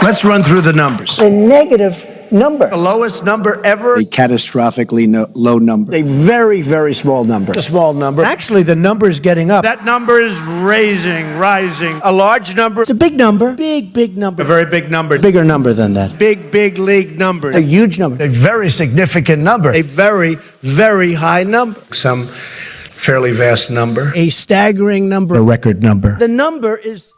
Let's run through the numbers. A negative number. The lowest number ever. A catastrophically low number. A very, very small number. A small number. Actually, the number is getting up. That number is rising. A large number. It's a big number. Big number. A very big number. Bigger number than that. Big league number. A huge number. A very significant number. A very, very high number. Some fairly vast number. A staggering number. A record number. The number is...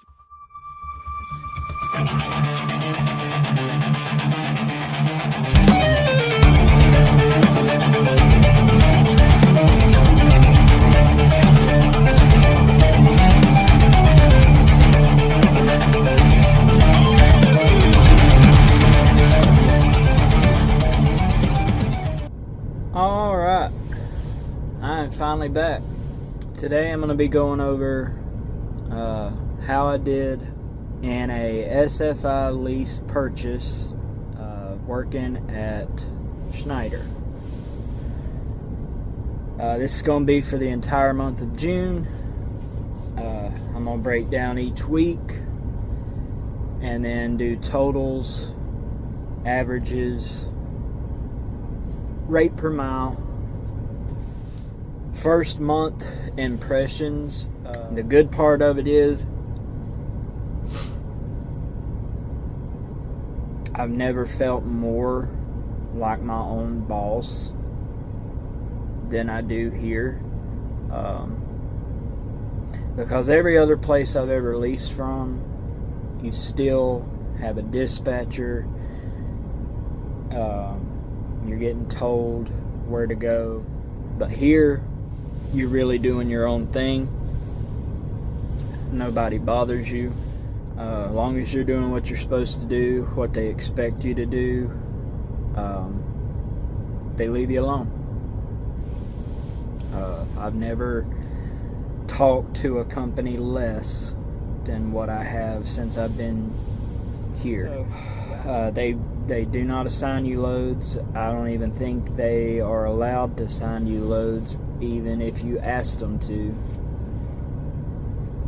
Alright, I'm finally back. Today I'm going to be going over how I did in a SFI Lease purchase working at Schneider. This is going to be for the entire month of June. I'm going to break down each week and then do totals, averages, rate per mile, first month impressions. The good part of it is I've never felt more like my own boss than I do here, because every other place I've ever leased from, you still have a dispatcher. You're getting told where to go, but here you're really doing your own thing. Nobody bothers you, as long as you're doing what you're supposed to do, what they expect you to do. They leave you alone. I've never talked to a company less than what I have since I've been here. They do not assign you loads. I don't even think they are allowed to assign you loads, even if you ask them to.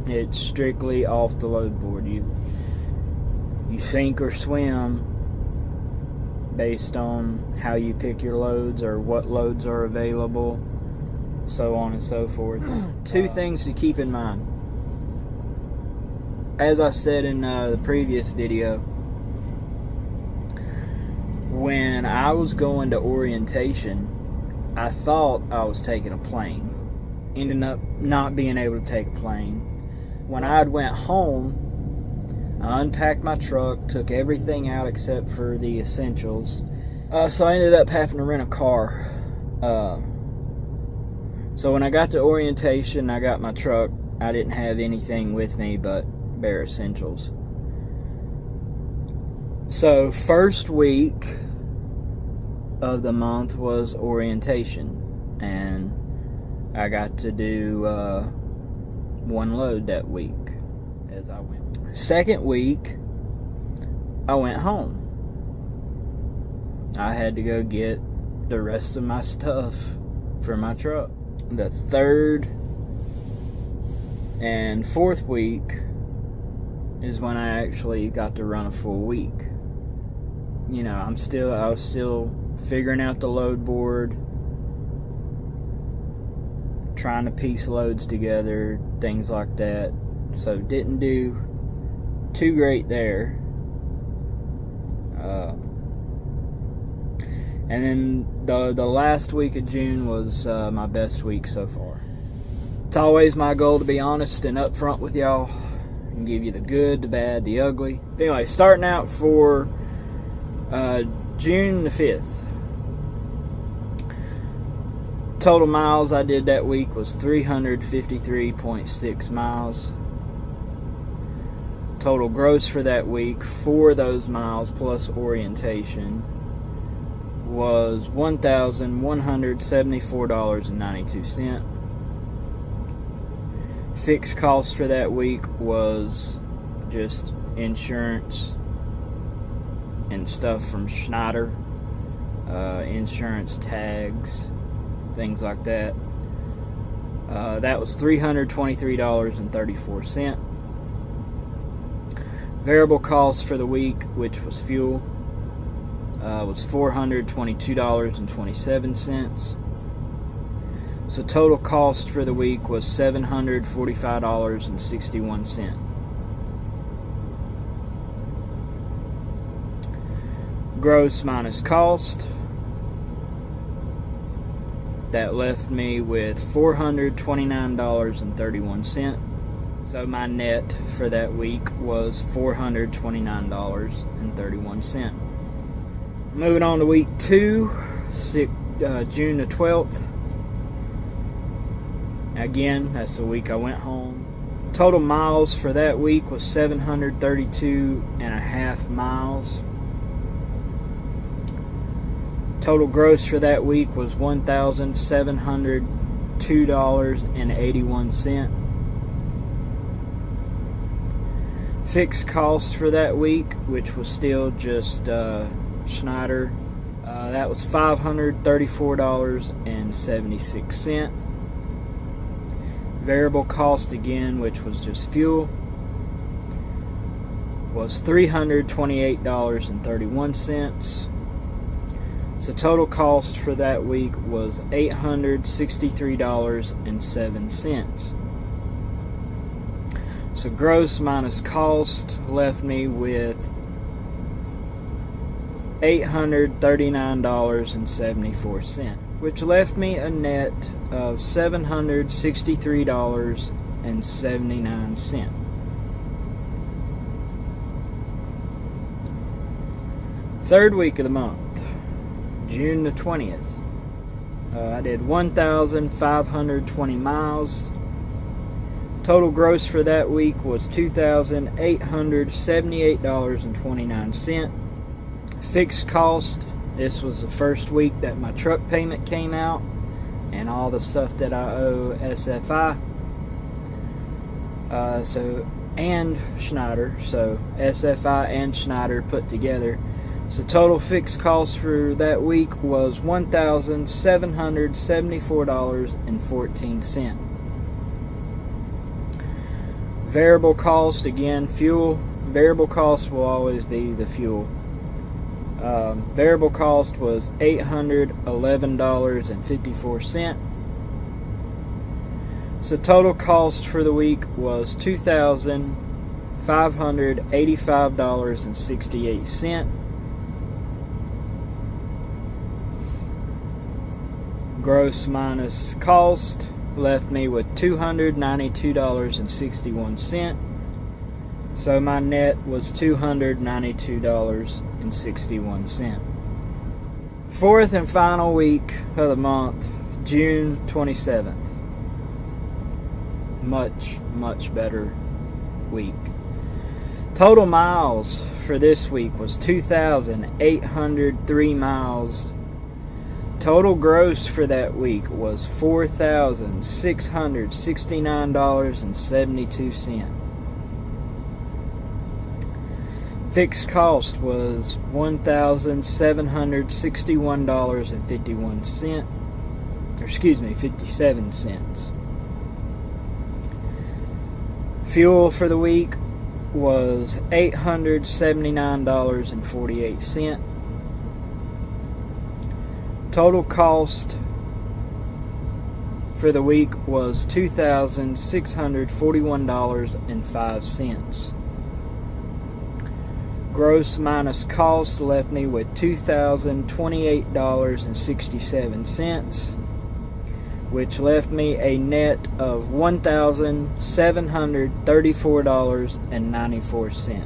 It's strictly off the load board. You sink or swim based on how you pick your loads or what loads are available, so on and so forth. Two things to keep in mind. As I said in the previous video, when I was going to orientation, I thought I was taking a plane. Ended up not being able to take a plane. When I went home, I unpacked my truck, took everything out except for the essentials. So I ended up having to rent a car. So when I got to orientation, I got my truck. I didn't have anything with me but bare essentials. So first week of the month was orientation, and I got to do one load that week as I went. Second week, I went home. I had to go get the rest of my stuff for my truck. The third and fourth week is when I actually got to run a full week. You know, I was still figuring out the load board, trying to piece loads together, things like that. So didn't do too great there. And then the last week of June was my best week so far. It's always my goal to be honest and upfront with y'all and give you the good, the bad, the ugly. Anyway, starting out for June the 5th. Total miles I did that week was 353.6 miles. Total gross for that week for those miles plus orientation was $1,174.92. Fixed costs for that week was just insurance and stuff from Schneider, insurance tags, things like that. That was $323.34. Variable cost for the week, which was fuel, was $422.27. So total cost for the week was $745.61. Gross minus cost, that left me with $429.31. So my net for that week was $429.31. Moving on to week 2, June the 12th. Again, that's the week I went home. Total miles for that week was 732.5 miles. Total gross for that week was $1,702.81. Fixed cost for that week, which was still just Schneider, that was $534.76. Variable cost again, which was just fuel, was $328.31. So total cost for that week was $863.07. So gross minus cost left me with $839.74, which left me a net of $763.79. Third week of the month, June the 20th. I did 1,520 miles. Total gross for that week was $2,878.29. Fixed cost, this was the first week that my truck payment came out and all the stuff that I owe SFI. And Schneider, so SFI and Schneider put together. So total fixed cost for that week was $1,774.14. Variable cost, again, fuel. Variable cost will always be the fuel. Variable cost was $811.54. So total cost for the week was $2,585.68. Gross minus cost left me with $292.61. So my net was $292.61. Fourth and final week of the month, June 27th. Much better week. Total miles for this week was 2,803 miles. Total gross for that week was $4,669.72. Fixed cost was $1,761.51. 57 cents. Fuel for the week was $879.48. Total cost for the week was $2,641.05. Gross minus cost left me with $2,028.67, which left me a net of $1,734.94.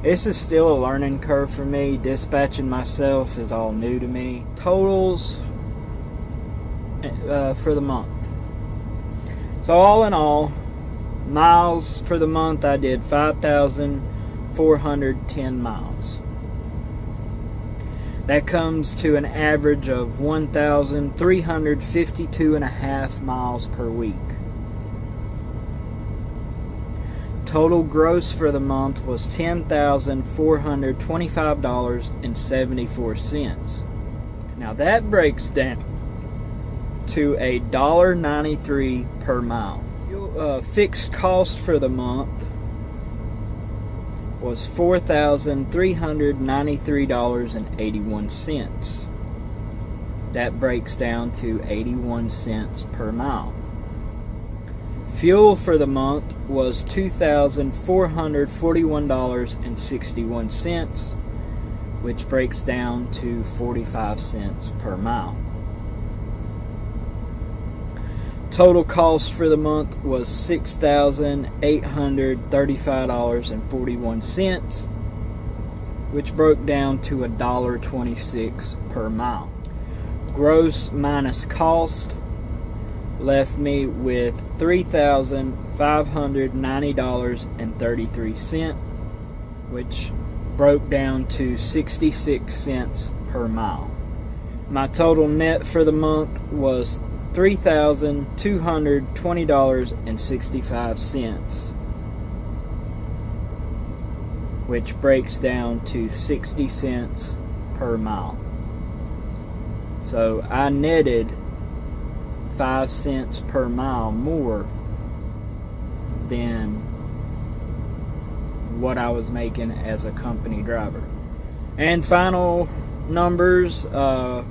This is still a learning curve for me. Dispatching myself is all new to me. Totals for the month. So all in all, miles for the month, I did 5,410 miles. That comes to an average of 1,352.5 miles per week. Total gross for the month was $10,425.74. Now that breaks down to $1.93 per mile. Fixed cost for the month was $4,393.81. That breaks down to 81 cents per mile. Fuel for the month was $2,441.61, which breaks down to 45 cents per mile. Total cost for the month was $6,835.41, which broke down to $1.26 per mile. Gross minus cost left me with $3,590.33, which broke down to 66 cents per mile. My total net for the month was $3,220.65, which breaks down to 60 cents per mile. So I netted 5 cents per mile more than what I was making as a company driver. And final numbers, so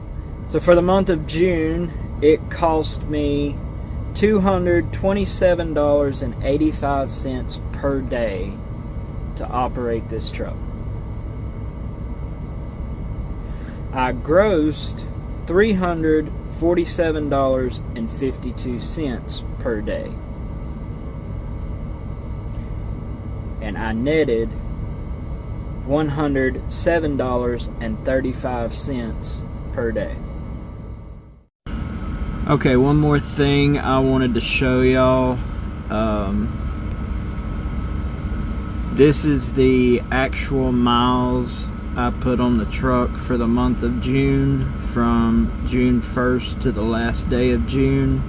for the month of June, it cost me $227.85 per day to operate this truck. I grossed $347.52 per day, and I netted $107.35 per day. Okay, one more thing I wanted to show y'all. This is the actual miles I put on the truck for the month of June, from June 1st to the last day of June.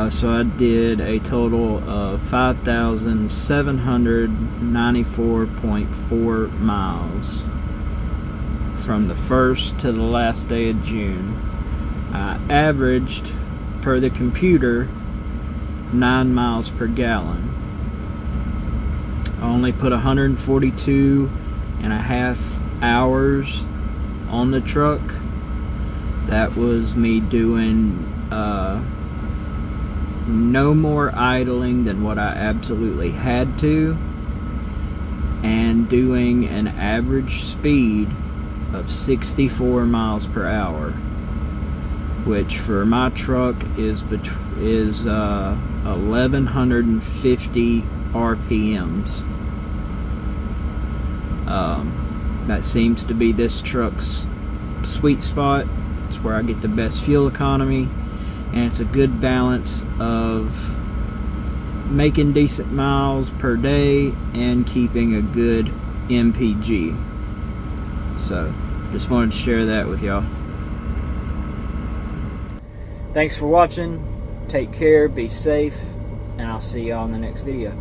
So I did a total of 5,794.4 miles from the 1st to the last day of June. I averaged, per the computer, 9 miles per gallon. I only put 142 and a half hours on the truck. That was me doing no more idling than what I absolutely had to, and doing an average speed of 64 miles per hour, which for my truck is 1150 RPMs. That seems to be this truck's sweet spot. It's where I get the best fuel economy, and it's a good balance of making decent miles per day and keeping a good MPG. So just wanted to share that with y'all. Thanks for watching. Take care, be safe, and I'll see y'all in the next video.